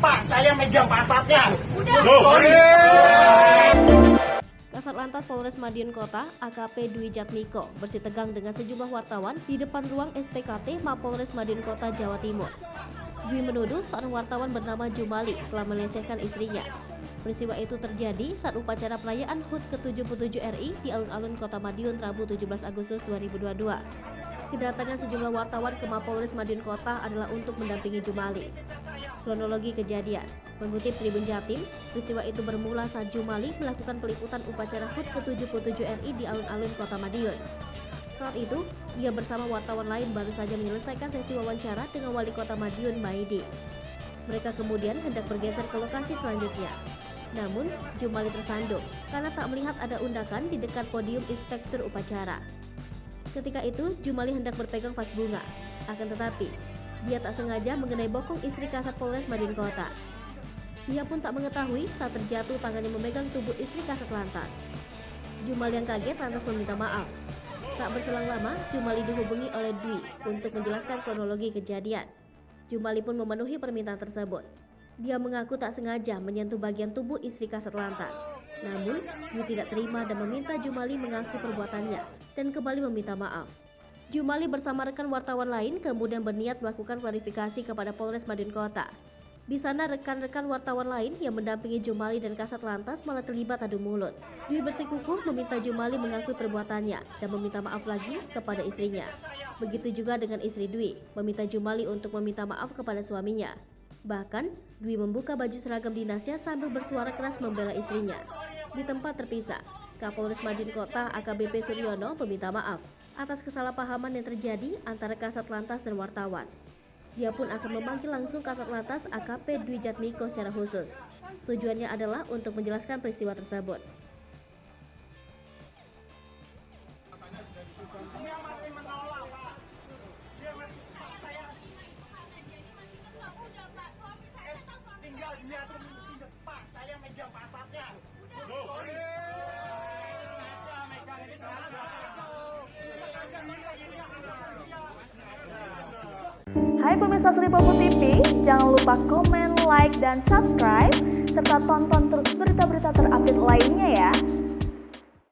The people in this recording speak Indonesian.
Pak, saya megang paspasnya. Kasat Lantas Polres Madiun Kota, AKP Dwi Jatmiko, bersitegang dengan sejumlah wartawan di depan ruang SPKT Mapolres Madiun Kota, Jawa Timur. Dwi menuduh seorang wartawan bernama Jumali telah melecehkan istrinya. Peristiwa itu terjadi saat upacara perayaan HUT ke-77 RI di alun-alun Kota Madiun Rabu 17 Agustus 2022. Kedatangan sejumlah wartawan ke Mapolres Madiun Kota adalah untuk mendampingi Jumali. Kronologi kejadian, mengutip Tribun Jatim, peristiwa itu bermula saat Jumali melakukan peliputan upacara HUT ke-77 RI di alun-alun Kota Madiun. Saat itu, ia bersama wartawan lain baru saja menyelesaikan sesi wawancara dengan Wali Kota Madiun, Maidi. Mereka kemudian hendak bergeser ke lokasi selanjutnya. Namun, Jumali tersandung karena tak melihat ada undakan di dekat podium inspektur upacara. Ketika itu, Jumali hendak berpegang vas bunga. Akan tetapi, dia tak sengaja mengenai bokong istri Kasat Polres Madiun Kota. Dia pun tak mengetahui saat terjatuh tangannya memegang tubuh istri Kasat Lantas. Jumali yang kaget lantas meminta maaf. Tak berselang lama, Jumali dihubungi oleh Dwi untuk menjelaskan kronologi kejadian. Jumali pun memenuhi permintaan tersebut. Dia mengaku tak sengaja menyentuh bagian tubuh istri Kasat Lantas. Namun, Dwi tidak terima dan meminta Jumali mengaku perbuatannya dan kembali meminta maaf. Jumali bersama rekan wartawan lain kemudian berniat melakukan klarifikasi kepada Polres Madiun Kota. Di sana rekan-rekan wartawan lain yang mendampingi Jumali dan Kasat Lantas malah terlibat adu mulut. Dwi bersikukuh meminta Jumali mengakui perbuatannya dan meminta maaf lagi kepada istrinya. Begitu juga dengan istri Dwi, meminta Jumali untuk meminta maaf kepada suaminya. Bahkan, Dwi membuka baju seragam dinasnya sambil bersuara keras membela istrinya. Di tempat terpisah, Kapolres Madiun Kota AKBP Suryono meminta maaf atas kesalahpahaman yang terjadi antara Kasat Lantas dan wartawan. Dia pun akan memanggil langsung Kasat Lantas AKP Dwi Jatmiko secara khusus. Tujuannya adalah untuk menjelaskan peristiwa tersebut. Pak, saya megang paspasnya. Hai pemirsa Sri Popo TV, jangan lupa komen, like, dan subscribe, serta tonton terus berita-berita terupdate lainnya ya.